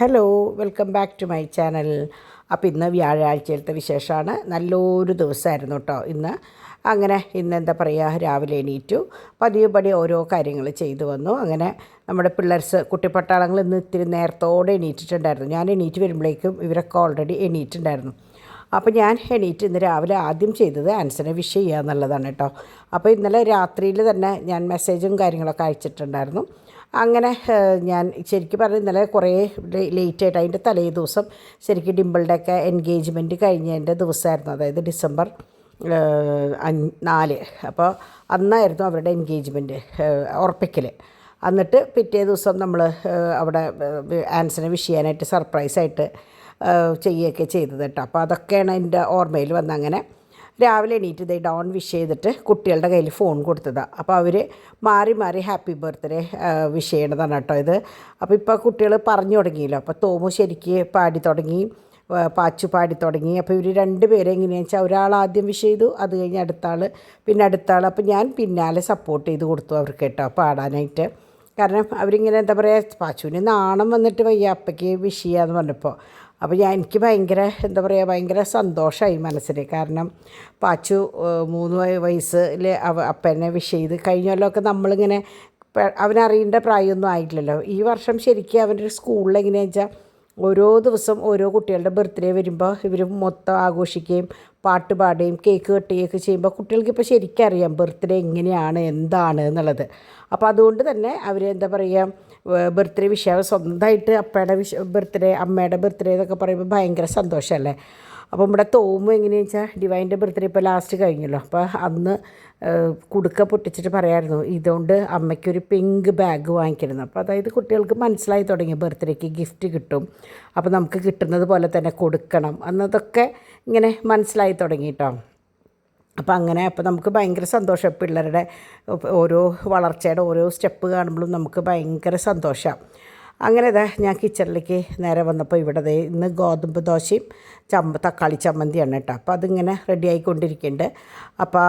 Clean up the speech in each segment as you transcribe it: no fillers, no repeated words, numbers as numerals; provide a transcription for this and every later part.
Hello, welcome back to my channel. അപ്പോൾ ഇന്ന് വ്യാഴാഴ്ചയിലത്തെ വിശേഷമാണ്. നല്ലൊരു ദിവസമായിരുന്നു കേട്ടോ ഇന്ന്. അങ്ങനെ ഇന്ന് എന്താ പറയുക, രാവിലെ എണീറ്റു, പതിവുപടി ഓരോ കാര്യങ്ങൾ ചെയ്തു വന്നു. അങ്ങനെ നമ്മുടെ കുട്ടിപ്പട്ടാളങ്ങൾ ഇന്ന് ഇത്തിരി നേരത്തോടെ എണീറ്റിട്ടുണ്ടായിരുന്നു. ഞാൻ എണീറ്റ് വരുമ്പോഴേക്കും ഇവരൊക്കെ ഓൾറെഡി എണീറ്റിട്ടുണ്ടായിരുന്നു. അപ്പോൾ ഞാൻ എണീറ്റ് ഇന്ന് രാവിലെ ആദ്യം ചെയ്തത് ആൻസനെ വിഷ് ചെയ്യുക എന്നുള്ളതാണ് കേട്ടോ. അപ്പോൾ ഇന്നലെ രാത്രിയിൽ തന്നെ ഞാൻ മെസ്സേജും കാര്യങ്ങളൊക്കെ അയച്ചിട്ടുണ്ടായിരുന്നു. അങ്ങനെ ഞാൻ ശരിക്കും പറഞ്ഞാൽ ഇന്നലെ കുറേ ലേറ്റായിട്ട് അതിൻ്റെ തലേ ദിവസം ശരിക്കും ഡിംപിളുടെയൊക്കെ എൻഗേജ്മെൻറ്റ് കഴിഞ്ഞതിൻ്റെ ദിവസമായിരുന്നു, അതായത് ഡിസംബർ 4. അപ്പോൾ അന്നായിരുന്നു അവരുടെ എൻഗേജ്മെൻറ്റ് ഉറപ്പിക്കൽ. എന്നിട്ട് പിറ്റേ ദിവസം നമ്മൾ അവിടെ ആൻസനെ വിഷ് ചെയ്യാനായിട്ട് സർപ്രൈസായിട്ട് ചെയ്യുകയൊക്കെ ചെയ്തത് കേട്ടോ. അപ്പോൾ അതൊക്കെയാണ് എൻ്റെ ഓർമ്മയിൽ വന്നത്. അങ്ങനെ രാവിലെ എണീറ്റ് ഇതേ ഡോൺ വിഷ് ചെയ്തിട്ട് കുട്ടികളുടെ കയ്യിൽ ഫോൺ കൊടുത്തതാണ്. അപ്പോൾ അവർ മാറി മാറി ഹാപ്പി ബർത്ത്ഡേ വിഷ് ചെയ്യണതാണ് കേട്ടോ ഇത്. അപ്പോൾ ഇപ്പോൾ കുട്ടികൾ പറഞ്ഞു തുടങ്ങിയല്ലോ. അപ്പോൾ തോമു ശരിക്ക് പാടി തുടങ്ങി, പാച്ചു പാടി തുടങ്ങി. അപ്പോൾ ഇവർ രണ്ടുപേരെ എങ്ങനെയാണെന്ന് വെച്ചാൽ ഒരാൾ ആദ്യം വിഷ് ചെയ്തു, അത് കഴിഞ്ഞ് അടുത്ത ആൾ, പിന്നെ അടുത്ത ആൾ. അപ്പോൾ ഞാൻ പിന്നാലെ സപ്പോർട്ട് ചെയ്ത് കൊടുത്തു അവർക്ക് കേട്ടോ പാടാനായിട്ട്. കാരണം അവരിങ്ങനെ എന്താ പറയുക, പാച്ചുവിന് നാണം വന്നിട്ട് വയ്യ അപ്പയ്ക്ക് വിഷ് ചെയ്യാമെന്ന് പറഞ്ഞപ്പോൾ. അപ്പോൾ എനിക്ക് ഭയങ്കര സന്തോഷമായി മനസ്സിന്. കാരണം പാച്ചു 3 വയസ്സിൽ അപ്പനെ വിഷ് ചെയ്ത് കഴിഞ്ഞാലൊക്കെ നമ്മളിങ്ങനെ അവനറിയേണ്ട പ്രായമൊന്നും ആയിട്ടില്ലല്ലോ. ഈ വർഷം ശരിക്കും അവൻ്റെ ഒരു സ്കൂളിൽ എങ്ങനെയാണെന്ന് വെച്ചാൽ ഓരോ ദിവസം ഓരോ കുട്ടികളുടെ ബർത്ത്ഡേ വരുമ്പോൾ ഇവർ മൊത്തം ആഘോഷിക്കുകയും പാട്ട് പാടുകയും കേക്ക് കട്ടുകയൊക്കെ ചെയ്യുമ്പോൾ കുട്ടികൾക്കിപ്പോൾ ശരിക്കും അറിയാം ബർത്ത്ഡേ എങ്ങനെയാണ് എന്താണ് എന്നുള്ളത്. അപ്പോൾ അതുകൊണ്ട് തന്നെ അവർ എന്താ പറയുക, ബർത്ത്ഡേ വിഷയം സ്വന്തമായിട്ട് അപ്പയുടെ ബർത്ത്ഡേ, അമ്മയുടെ ബർത്ത്ഡേ എന്നൊക്കെ പറയുമ്പോൾ ഭയങ്കര സന്തോഷമല്ലേ. അപ്പോൾ നമ്മുടെ തോമു എങ്ങനെയാണെന്ന് വെച്ചാൽ ഡിവൈൻ്റെ ബർത്ത്ഡേ ഇപ്പോൾ ലാസ്റ്റ് കഴിഞ്ഞല്ലോ. അപ്പോൾ അന്ന് കുടുക്ക പൊട്ടിച്ചിട്ട് പറയായിരുന്നു ഇതുകൊണ്ട് അമ്മയ്ക്കൊരു പിങ്ക് ബാഗ് വാങ്ങിക്കണം. അപ്പോൾ അതായത് കുട്ടികൾക്ക് മനസ്സിലായി തുടങ്ങി ബർത്ത്ഡേക്ക് ഗിഫ്റ്റ് കിട്ടും, അപ്പോൾ നമുക്ക് കിട്ടുന്നത് പോലെ തന്നെ കൊടുക്കണം എന്നതൊക്കെ ഇങ്ങനെ മനസ്സിലായി തുടങ്ങി കേട്ടോ. അപ്പോൾ നമുക്ക് ഭയങ്കര സന്തോഷം. പിള്ളേരുടെ ഓരോ വളർച്ചയുടെ ഓരോ സ്റ്റെപ്പ് കാണുമ്പോഴും നമുക്ക് ഭയങ്കര സന്തോഷമാണ്. അങ്ങനെ ഞാൻ കിച്ചണിലേക്ക് നേരെ വന്നപ്പോൾ ഇവിടെ ഇന്ന് ഗോതമ്പ് ദോശയും തക്കാളി ചമ്മന്തിയാണ് കേട്ടോ. അപ്പോൾ അതിങ്ങനെ റെഡി ആയിക്കൊണ്ടിരിക്കുന്നുണ്ട്. അപ്പോൾ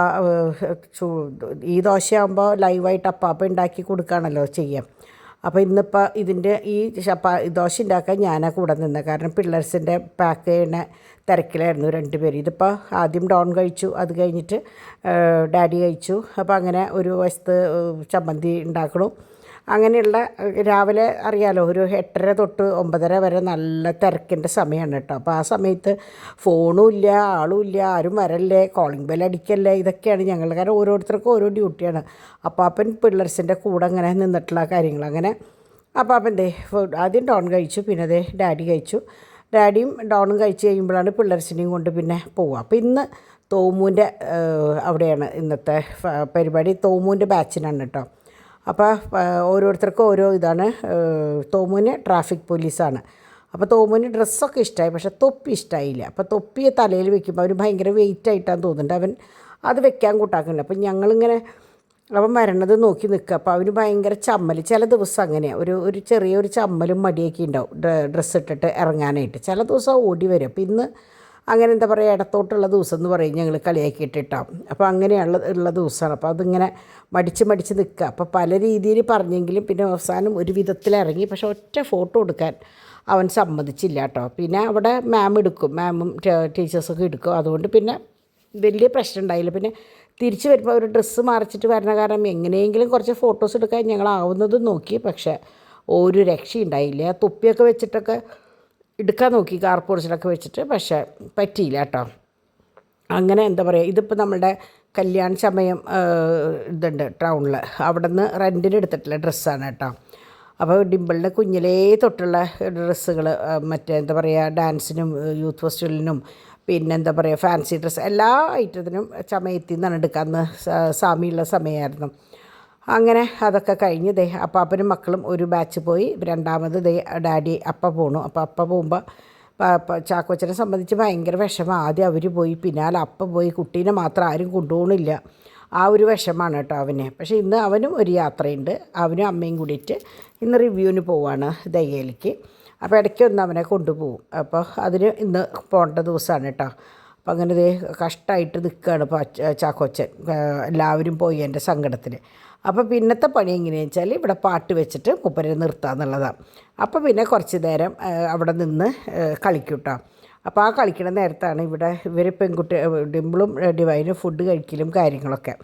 ഈ ദോശയാകുമ്പോൾ ലൈവായിട്ട് അപ്പാപ്പ ഉണ്ടാക്കി കൊടുക്കുകയാണല്ലോ ചെയ്യാം. അപ്പോൾ ഇന്നിപ്പോൾ ഈ ദോശ ഉണ്ടാക്കാൻ ഞാനാണ് കൂടെ നിന്നത്. കാരണം പിള്ളേഴ്സിൻ്റെ പാക്ക് ചെയ്യുന്ന തിരക്കിലായിരുന്നു 2 പേര്. ഇതിപ്പോൾ ആദ്യം ഡോൺ കഴിച്ചു, അത് കഴിഞ്ഞിട്ട് ഡാഡി കഴിച്ചു. അപ്പോൾ അങ്ങനെ ഒരു വശത്ത് ചമ്മന്തി ഉണ്ടാക്കണം. അങ്ങനെയുള്ള രാവിലെ അറിയാലോ, ഒരു 8:30 തൊട്ട് 9:30 വരെ നല്ല തിരക്കിൻ്റെ സമയമാണ് കേട്ടോ. അപ്പോൾ ആ സമയത്ത് ഫോണും ഇല്ല, ആളും ഇല്ല, ആരും വരല്ലേ, കോളിംഗ് ബെൽ അടിക്കല്ലേ, ഇതൊക്കെയാണ് ഞങ്ങൾ. കാരണം ഓരോരുത്തർക്കും ഓരോ ഡ്യൂട്ടിയാണ്. അപ്പാപ്പൻ പിള്ളേഴ്സിൻ്റെ കൂടെ അങ്ങനെ നിന്നിട്ടുള്ള കാര്യങ്ങൾ. അങ്ങനെ അപ്പാപ്പൻ ആദ്യം ഡോൺ കഴിച്ചു, പിന്നെ ഡാഡി കഴിച്ചു. ഡാഡിയും ഡോണും കഴിച്ച് കഴിയുമ്പോഴാണ് പിള്ളേഴ്സിനെയും കൊണ്ട് പിന്നെ പോവുക. അപ്പോൾ ഇന്ന് തോമുവിൻ്റെ അവിടെയാണ് ഇന്നത്തെ പരിപാടി. തോമുവിൻ്റെ ബാച്ചിനാണ് കേട്ടോ. അപ്പോൾ ഓരോരുത്തർക്കും ഓരോ ഇതാണ്. തോമുവിന് ട്രാഫിക് പോലീസാണ്. അപ്പോൾ തോമുവിന് ഡ്രസ്സൊക്കെ ഇഷ്ടമായി, പക്ഷേ തൊപ്പി ഇഷ്ടമായില്ല. അപ്പോൾ തൊപ്പി തലയിൽ വെക്കുമ്പോൾ അവന് ഭയങ്കര വെയിറ്റ് ആയിട്ടാണ് തോന്നുന്നുണ്ട്. അവൻ അത് വെക്കാൻ കൂട്ടാക്കുന്നുണ്ട്. അപ്പോൾ ഞങ്ങളിങ്ങനെ അവൻ വരണത് നോക്കി നിൽക്കുക. അപ്പോൾ അവന് ഭയങ്കര ചമ്മൽ. ചില ദിവസം അങ്ങനെയാണ്, ഒരു ചെറിയൊരു ചമ്മലും മടിയൊക്കെ ഉണ്ടാവും ഡ്രസ്സ് ഇട്ടിട്ട് ഇറങ്ങാനായിട്ട്. ചില ദിവസം ഓടി വരും. അപ്പോൾ ഇന്ന് അങ്ങനെ എന്താ പറയുക, ഇടത്തോട്ടുള്ള ദിവസം എന്ന് പറയും ഞങ്ങൾ കളിയാക്കിയിട്ടിട്ടാവും. അപ്പോൾ അങ്ങനെയുള്ള ദിവസമാണ്. അപ്പോൾ അതിങ്ങനെ മടിച്ച് നിൽക്കുക. അപ്പോൾ പല രീതിയിൽ പറഞ്ഞെങ്കിലും പിന്നെ അവസാനം ഒരു വിധത്തിൽ ഇറങ്ങി. പക്ഷേ ഒറ്റ ഫോട്ടോ എടുക്കാൻ അവൻ സമ്മതിച്ചില്ല കേട്ടോ. പിന്നെ അവിടെ മാം എടുക്കും, മാമും ടീച്ചേഴ്സൊക്കെ എടുക്കും. അതുകൊണ്ട് പിന്നെ വലിയ പ്രശ്നം ഉണ്ടായില്ല. പിന്നെ തിരിച്ച് വരുമ്പോൾ ഒരു ഡ്രസ്സ് മറിച്ചിട്ട് വരണ കാരണം എങ്ങനെയെങ്കിലും കുറച്ച് ഫോട്ടോസ് എടുക്കാൻ ഞങ്ങളാവുന്നതും നോക്കി. പക്ഷേ ഒരു രക്ഷയുണ്ടായില്ല. തൊപ്പിയൊക്കെ വെച്ചിട്ടൊക്കെ എടുക്കാൻ നോക്കി, കാർ പോർച്ചിലൊക്കെ വെച്ചിട്ട്, പക്ഷേ പറ്റിയില്ല കേട്ടോ. അങ്ങനെ എന്താ പറയുക, ഇതിപ്പോൾ നമ്മളുടെ കല്യാണ സമയം ഇതുണ്ട് ടൗണിൽ, അവിടെ നിന്ന് റെൻറ്റിന് എടുത്തിട്ടുള്ള ഡ്രസ്സാണ് കേട്ടോ. അപ്പോൾ ഡിംപിളിൻ്റെ കുഞ്ഞിലേ തൊട്ടുള്ള ഡ്രസ്സുകൾ, എന്താ പറയുക, ഡാൻസിനും യൂത്ത് ഫെസ്റ്റിവലിനും പിന്നെന്താ പറയുക ഫാൻസി ഡ്രസ്സ് എല്ലാ ഐറ്റത്തിനും ചമയത്തിൽ നിന്നാണ് എടുക്കാമെന്ന് സാമിയുള്ള സമയമായിരുന്നു. അങ്ങനെ അതൊക്കെ കഴിഞ്ഞ് അപ്പാപ്പനും മക്കളും ഒരു ബാച്ച് പോയി. രണ്ടാമത് ഡാഡി അപ്പ പോണു. അപ്പോൾ അപ്പ പോകുമ്പോൾ ചാക്കോച്ചനെ സംബന്ധിച്ച് ഭയങ്കര വിഷമം. ആദ്യം അവർ പോയി, പിന്നാലെ അപ്പ പോയി, കുട്ടീനെ മാത്രം ആരും കൊണ്ടുപോകണില്ല. ആ ഒരു വിഷമാണ് കേട്ടോ അവന്. പക്ഷേ ഇന്ന് അവനും ഒരു യാത്രയുണ്ട്. അവനും അമ്മയും കൂടിയിട്ട് ഇന്ന് റിവ്യൂവിന് പോവാണ് ദയ്യയിലേക്ക്. അപ്പോൾ ഇടയ്ക്കൊന്ന് അവനെ കൊണ്ടുപോകും. അപ്പോൾ അതിന് ഇന്ന് പോകേണ്ട ദിവസമാണ് കേട്ടോ. അപ്പം അങ്ങനെ കഷ്ടമായിട്ട് നിൽക്കുകയാണ് ചാക്കോച്ചൻ. എല്ലാവരും പോയി എൻ്റെ സങ്കടത്തിൽ. അപ്പോൾ പിന്നത്തെ പണി എങ്ങനെയാണെന്ന് വെച്ചാൽ ഇവിടെ പാട്ട് വെച്ചിട്ട് മൂപ്പരെ നിർത്തുക എന്നുള്ളതാണ്. അപ്പോൾ പിന്നെ കുറച്ച് നേരം അവിടെ നിന്ന് കളിക്കും കേട്ടോ. അപ്പോൾ ആ കളിക്കണ നേരത്താണ് ഇവിടെ ഇവർ പെൺകുട്ടി ഡിംപിളും ഡിവൈനും ഫുഡ് കഴിക്കലും കാര്യങ്ങളൊക്കെ.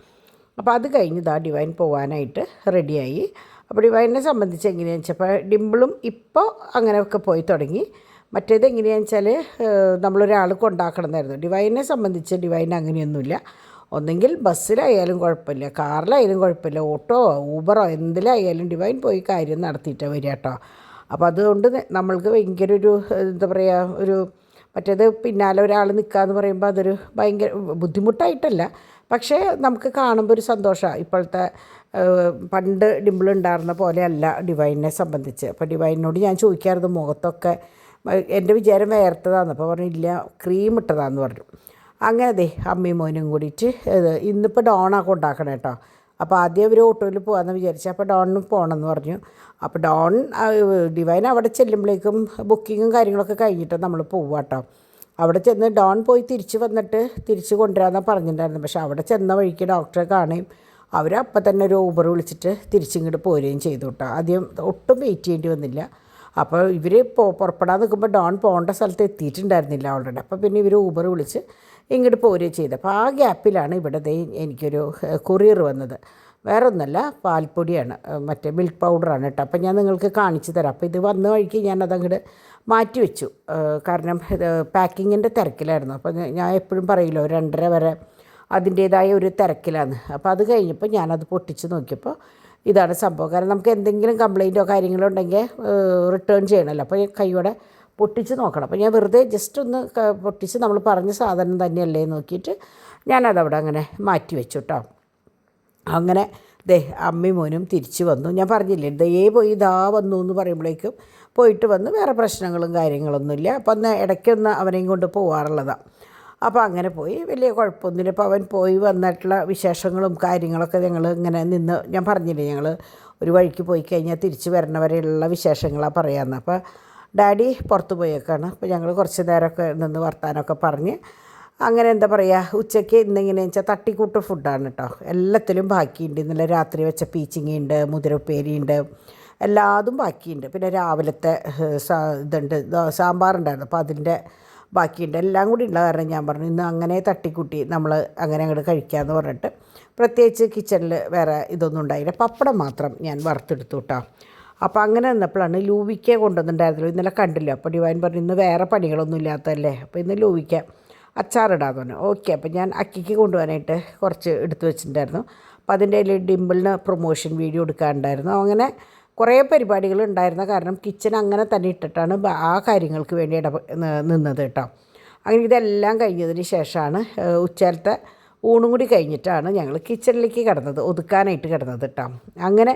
അപ്പോൾ അത് കഴിഞ്ഞ് ഡിവൈൻ പോകാനായിട്ട് റെഡിയായി. അപ്പോൾ ഡിവൈനെ സംബന്ധിച്ച് എങ്ങനെയാണെന്ന് വെച്ചപ്പോൾ ഡിംപിളും ഇപ്പോൾ അങ്ങനെയൊക്കെ പോയി തുടങ്ങി. മറ്റേത് എങ്ങനെയാണെന്ന് വെച്ചാൽ നമ്മളൊരാൾ കൊണ്ടാക്കണമെന്നായിരുന്നു. ഡിവൈനെ സംബന്ധിച്ച് ഡിവൈൻ അങ്ങനെയൊന്നുമില്ല. ഒന്നെങ്കിൽ ബസ്സിലായാലും കുഴപ്പമില്ല, കാറിലായാലും കുഴപ്പമില്ല, ഓട്ടോ ഊബറോ എന്തിലായാലും ഡിവൈൻ പോയി കാര്യം നടത്തിയിട്ടാണ് വരിക കേട്ടോ. അപ്പോൾ അതുകൊണ്ട് നമ്മൾക്ക് ഭയങ്കര ഒരു എന്താ പറയുക, ഒരു മറ്റേത് പിന്നാലെ ഒരാൾ നിൽക്കുകയെന്ന് പറയുമ്പോൾ അതൊരു ഭയങ്കര ബുദ്ധിമുട്ടായിട്ടല്ല, പക്ഷേ നമുക്ക് കാണുമ്പോൾ ഒരു സന്തോഷമാണ്. ഇപ്പോഴത്തെ പണ്ട് ഡിംപിളുണ്ടായിരുന്ന പോലെയല്ല ഡിവൈനെ സംബന്ധിച്ച്. അപ്പോൾ ഡിവൈനോട് ഞാൻ ചോദിക്കാറുണ്ട് മുഖത്തൊക്കെ എൻ്റെ വിചാരം വേർത്തതാന്ന്. അപ്പോൾ പറഞ്ഞില്ല ക്രീം ഇട്ടതാന്ന് പറഞ്ഞു. അങ്ങനെ അമ്മയും മോനും കൂടിയിട്ട് ഇന്നിപ്പോൾ ഡോണാ കൊണ്ടാക്കണം കേട്ടോ. അപ്പോൾ ആദ്യം അവർ ഓട്ടോയിൽ പോകാമെന്ന് വിചാരിച്ചു. അപ്പോൾ ഡോണിന് പോകണമെന്ന് പറഞ്ഞു. അപ്പോൾ ഡോൺ ഡിവൈൻ അവിടെ ചെല്ലുമ്പോഴേക്കും ബുക്കിങ്ങും കാര്യങ്ങളൊക്കെ കഴിഞ്ഞിട്ട് നമ്മൾ പോവുക കേട്ടോ. അവിടെ ചെന്ന് ഡോൺ പോയി തിരിച്ച് വന്നിട്ട് തിരിച്ച് കൊണ്ടുവരാമെന്നാണ് പറഞ്ഞിട്ടുണ്ടായിരുന്നു. പക്ഷേ അവിടെ ചെന്ന വഴിക്ക് ഡോക്ടറെ കാണുകയും അവരപ്പം തന്നെ ഒരു ഊബർ വിളിച്ചിട്ട് തിരിച്ചിങ്ങോട്ട് പോരുകയും ചെയ്തു കേട്ടോ. ആദ്യം ഒട്ടും വെയിറ്റ് ചെയ്യേണ്ടി വന്നില്ല. അപ്പോൾ ഇവർ പുറപ്പെടാൻ നിൽക്കുമ്പോൾ ഡോൺ പോകേണ്ട സ്ഥലത്ത് എത്തിയിട്ടുണ്ടായിരുന്നില്ല ഓൾറെഡി. അപ്പോൾ പിന്നെ ഇവർ ഊബർ വിളിച്ച് ഇങ്ങോട്ട് പോരുകയും ചെയ്ത്. അപ്പോൾ ആ ഗ്യാപ്പിലാണ് ഇവിടെ എനിക്കൊരു കൊറിയർ വന്നത്. വേറെ ഒന്നല്ല, പാൽപ്പൊടിയാണ്, മറ്റേ മിൽക്ക് പൗഡറാണ് കേട്ടോ. അപ്പോൾ ഞാൻ നിങ്ങൾക്ക് കാണിച്ചു തരാം. അപ്പോൾ ഇത് വന്ന വഴിക്ക് ഞാനതങ്ങോട്ട് മാറ്റി വെച്ചു. കാരണം പാക്കിങ്ങിൻ്റെ തിരക്കിലായിരുന്നു. അപ്പോൾ ഞാൻ എപ്പോഴും പറയില്ലോ 2:30 വരെ അതിൻ്റേതായ ഒരു തിരക്കിലാണ്. അപ്പോൾ അത് കഴിഞ്ഞപ്പോൾ ഞാനത് പൊട്ടിച്ച് നോക്കിയപ്പോൾ ഇതാണ് സംഭവം. കാരണം നമുക്ക് എന്തെങ്കിലും കംപ്ലയിൻറ്റോ കാര്യങ്ങളോ ഉണ്ടെങ്കിൽ റിട്ടേൺ ചെയ്യണമല്ലോ. അപ്പോൾ കൈയോടെ പൊട്ടിച്ച് നോക്കണം. അപ്പോൾ ഞാൻ വെറുതെ ജസ്റ്റ് ഒന്ന് പൊട്ടിച്ച് നമ്മൾ പറഞ്ഞ സാധനം തന്നെയല്ലേ നോക്കിയിട്ട് ഞാനതവിടെ അങ്ങനെ മാറ്റി വെച്ചു കേട്ടോ. അങ്ങനെ അമ്മയും മോനും തിരിച്ച് വന്നു. ഞാൻ പറഞ്ഞില്ലേ പോയി വന്നു എന്ന് പറയുമ്പോഴേക്കും പോയിട്ട് വന്ന് വേറെ പ്രശ്നങ്ങളും കാര്യങ്ങളൊന്നുമില്ല. അപ്പോൾ ഒന്ന് ഇടയ്ക്കൊന്ന് അവനെയും കൊണ്ട് പോകാറുള്ളതാണ്. അപ്പോൾ അങ്ങനെ പോയി, വലിയ കുഴപ്പമൊന്നുമില്ല. അപ്പോൾ അവൻ പോയി വന്നിട്ടുള്ള വിശേഷങ്ങളും കാര്യങ്ങളൊക്കെ ഞങ്ങൾ ഇങ്ങനെ നിന്ന്, ഞാൻ പറഞ്ഞില്ലേ ഞങ്ങൾ ഒരു വഴിക്ക് പോയി കഴിഞ്ഞാൽ തിരിച്ച് വരണവരെയുള്ള വിശേഷങ്ങളാണ് പറയാമെന്ന്. അപ്പോൾ ഡാഡി പുറത്ത് പോയേക്കാണ്. അപ്പോൾ ഞങ്ങൾ കുറച്ച് നേരമൊക്കെ നിന്ന് വർത്താനമൊക്കെ പറഞ്ഞ് അങ്ങനെ എന്താ പറയുക, ഉച്ചയ്ക്ക് ഇന്നെങ്ങനെയാണെന്ന് വെച്ചാൽ തട്ടിക്കൂട്ട് ഫുഡാണ് കേട്ടോ. എല്ലാത്തിലും ബാക്കിയുണ്ട്. ഇന്നലെ രാത്രി വെച്ച പീച്ചിങ്ങയുണ്ട്, മുതിരപ്പേരിയുണ്ട്, എല്ലാതും ബാക്കിയുണ്ട്. പിന്നെ രാവിലത്തെ ഇതുണ്ട്, സാമ്പാറുണ്ടായിരുന്നു. അപ്പോൾ അതിൻ്റെ ബാക്കിയുണ്ട്. എല്ലാം കൂടി ഉള്ള കാരണം ഞാൻ പറഞ്ഞു ഇന്ന് അങ്ങനെ തട്ടിക്കൂട്ടി നമ്മൾ അങ്ങനെ അങ്ങോട്ട് കഴിക്കാമെന്ന് പറഞ്ഞിട്ട് പ്രത്യേകിച്ച് കിച്ചണിൽ വേറെ ഇതൊന്നും ഉണ്ടായില്ല. പപ്പടം മാത്രം ഞാൻ വറുത്തെടുത്തു കേട്ടോ. അപ്പോൾ അങ്ങനെ നിന്നപ്പോഴാണ് ലൂവിക്ക കൊണ്ടുവന്നിട്ടുണ്ടായിരുന്നല്ലോ, ഇന്നലെ കണ്ടില്ല. അപ്പോൾ ഡിവൈൻ പറഞ്ഞു ഇന്ന് വേറെ പണികളൊന്നും ഇല്ലാത്തതല്ലേ, അപ്പോൾ ഇന്ന് ലൂവിക്ക അച്ചാറിടാന്ന് പറഞ്ഞു. ഓക്കെ, അപ്പോൾ ഞാൻ അക്കിക്ക് കൊണ്ടുപോകാനായിട്ട് കുറച്ച് എടുത്തു വെച്ചിട്ടുണ്ടായിരുന്നു. അപ്പോൾ അതിൻ്റെ ഇടയിൽ ഡിംപിളിന് പ്രൊമോഷൻ വീഡിയോ എടുക്കാനുണ്ടായിരുന്നു. അങ്ങനെ കുറേ പരിപാടികൾ ഉണ്ടായിരുന്ന കാരണം കിച്ചൺ അങ്ങനെ തന്നെ ഇട്ടിട്ടാണ് ആ കാര്യങ്ങൾക്ക് വേണ്ടി നിന്നത് കേട്ടോ. അങ്ങനെ ഇതെല്ലാം കഴിഞ്ഞതിന് ശേഷമാണ് ഉച്ചയിലത്തെ ഊണും കൂടി കഴിഞ്ഞിട്ടാണ് ഞങ്ങൾ കിച്ചണിലേക്ക് കിടന്നത്, ഒതുക്കാനായിട്ട് കിടന്നത് കേട്ടോ. അങ്ങനെ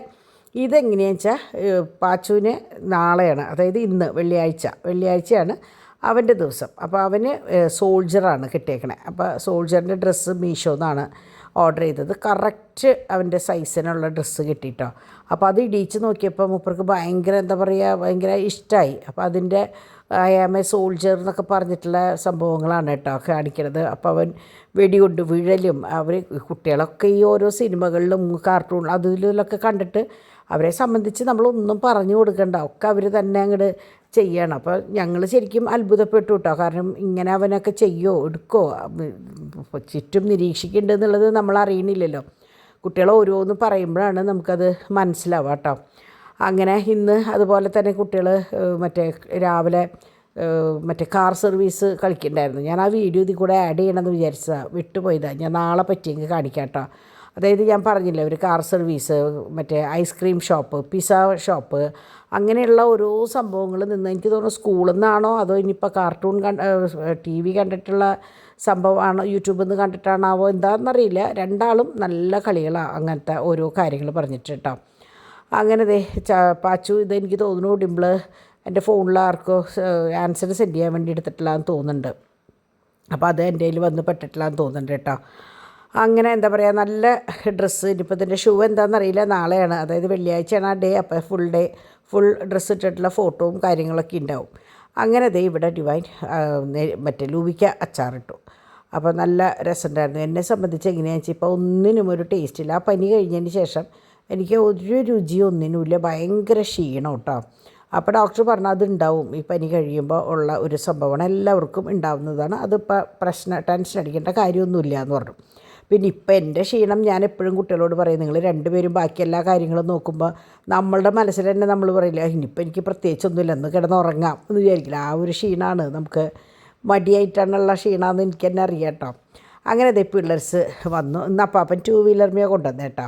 ഇതെങ്ങനെയാണെന്ന് വെച്ചാൽ പാച്ചുവിന് നാളെയാണ്, അതായത് ഇന്ന് വെള്ളിയാഴ്ചയാണ് അവൻ്റെ ദിവസം. അപ്പോൾ അവന് സോൾജറാണ് കിട്ടിയേക്കണേ. അപ്പോൾ സോൾജറിൻ്റെ ഡ്രസ്സ് മീഷോന്നാണ് ഓർഡർ ചെയ്തത്. കറക്റ്റ് അവൻ്റെ സൈസിനുള്ള ഡ്രസ്സ് കിട്ടിയിട്ടോ. അപ്പോൾ അത് ഇടിച്ച് നോക്കിയപ്പോൾ മൂപ്പർക്ക് ഭയങ്കര എന്താ പറയുക, ഭയങ്കര ഇഷ്ടമായി. അപ്പോൾ അതിൻ്റെ ഐ ആം എ സോൾജർ എന്നൊക്കെ പറഞ്ഞിട്ടുള്ള സംഭവങ്ങളാണ് കേട്ടോ കാണിക്കുന്നത്. അപ്പോൾ അവൻ വെടികൊണ്ട് വീഴലും, അവർ കുട്ടികളൊക്കെ ഈ ഓരോ സിനിമകളിലും കാർട്ടൂൺ അതിലൊക്കെ കണ്ടിട്ട് അവരെ സംബന്ധിച്ച് നമ്മളൊന്നും പറഞ്ഞു കൊടുക്കണ്ട, ഒക്കെ അവർ തന്നെ അങ്ങോട്ട് ചെയ്യണം. അപ്പോൾ ഞങ്ങൾ ശരിക്കും അത്ഭുതപ്പെട്ടു കേട്ടോ. കാരണം ഇങ്ങനെ അവനൊക്കെ ചെയ്യുമോ എടുക്കുമോ, ചുറ്റും നിരീക്ഷിക്കേണ്ടതെന്നുള്ളത് നമ്മൾ അറിയണില്ലല്ലോ. കുട്ടികൾ ഓരോന്ന് പറയുമ്പോഴാണ് നമുക്കത് മനസ്സിലാവുക കേട്ടോ. അങ്ങനെ ഇന്ന് അതുപോലെ തന്നെ കുട്ടികൾ മറ്റേ രാവിലെ മറ്റേ കാർ സർവീസ് കളിക്കണ്ടായിരുന്നു. ഞാൻ ആ വീഡിയോ ഇതിൽ കൂടെ ആഡ് ചെയ്യണമെന്ന് വിചാരിച്ചതാണ്, വിട്ടുപോയതാണ്. ഞാൻ നാളെ പറ്റിയെങ്കിൽ കാണിക്കാം കേട്ടോ. അതായത് ഞാൻ പറഞ്ഞില്ലേ ഒരു കാർ സർവീസ്, മറ്റേ ഐസ്ക്രീം ഷോപ്പ്, പിസ്സ ഷോപ്പ്, അങ്ങനെയുള്ള ഓരോ സംഭവങ്ങൾ നിന്ന് എനിക്ക് തോന്നുന്നു സ്കൂളിൽ നിന്നാണോ അതോ ഇനിയിപ്പോൾ കാർട്ടൂൺ TV കണ്ടിട്ടുള്ള സംഭവമാണോ യൂട്യൂബിൽ നിന്ന് കണ്ടിട്ടാണാവോ എന്താണെന്നറിയില്ല. രണ്ടാളും നല്ല കളികളാണ് അങ്ങനത്തെ ഓരോ കാര്യങ്ങൾ പറഞ്ഞിട്ട് കേട്ടോ. അങ്ങനെ പാച്ചു ഇതെനിക്ക് തോന്നുന്നു ഡിംപിൾ എൻ്റെ ഫോണിൽ ആർക്കോ ആൻസർ സെൻഡ് ചെയ്യാൻ വേണ്ടി എടുത്തിട്ടില്ലാന്ന് തോന്നുന്നുണ്ട്. അപ്പോൾ അത് എൻ്റെ കയ്യിൽ വന്ന് പെട്ടിട്ടില്ലാന്ന് തോന്നുന്നുണ്ട് കേട്ടോ. അങ്ങനെ എന്താ പറയുക, നല്ല ഡ്രസ്സ്. ഇനിയിപ്പോൾ ഇതിൻ്റെ ഷൂ എന്താണെന്നറിയില്ല, നാളെയാണ്, അതായത് വെള്ളിയാഴ്ചയാണ് ആ ഡേ. അപ്പോൾ ഫുൾ ഡ്രസ്സ് ഇട്ടിട്ടുള്ള ഫോട്ടോയും കാര്യങ്ങളൊക്കെ ഉണ്ടാവും. അങ്ങനെ ഇവിടെ ഡിവൈൻ മറ്റേ ലൂവിക്ക അച്ചാറിട്ടു. അപ്പോൾ നല്ല രസമുണ്ടായിരുന്നു. എന്നെ സംബന്ധിച്ച് എങ്ങനെയാണെന്ന് വെച്ചാൽ ഇപ്പോൾ ഒന്നിനും ഒരു ടേസ്റ്റില്ല. ആ പനി കഴിഞ്ഞതിന് ശേഷം എനിക്ക് ഒരു രുചിയും ഒന്നിനുമില്ല, ഭയങ്കര ക്ഷീണം കേട്ടോ. അപ്പോൾ ഡോക്ടർ പറഞ്ഞു അതുണ്ടാവും, ഈ പനി കഴിയുമ്പോൾ ഉള്ള ഒരു സംഭവമാണ്, എല്ലാവർക്കും ഉണ്ടാവുന്നതാണ്, അതിപ്പോൾ ടെൻഷൻ അടിക്കേണ്ട കാര്യമൊന്നുമില്ല എന്ന് പറഞ്ഞു. പിന്നെ ഇപ്പം എൻ്റെ ക്ഷീണം ഞാൻ എപ്പോഴും കുട്ടികളോട് പറയും, നിങ്ങൾ രണ്ടുപേരും ബാക്കി എല്ലാ കാര്യങ്ങളും നോക്കുമ്പോൾ നമ്മളുടെ മനസ്സിൽ തന്നെ നമ്മൾ പറയില്ല ഇനിയിപ്പോൾ എനിക്ക് പ്രത്യേകിച്ചൊന്നുമില്ല, എന്ന് കിടന്നുറങ്ങാം എന്ന് വിചാരിക്കില്ല. ആ ഒരു ക്ഷീണമാണ് നമുക്ക്, മടിയായിട്ടാണുള്ള ക്ഷീണമെന്ന് എനിക്ക് തന്നെ അറിയാം കേട്ടോ. അങ്ങനെ ദേ പിള്ളേർസ് വന്നു. ഇന്ന് അപ്പാപ്പൻ 2 വീലർമേ കൊണ്ടുവന്നേ കേട്ടോ.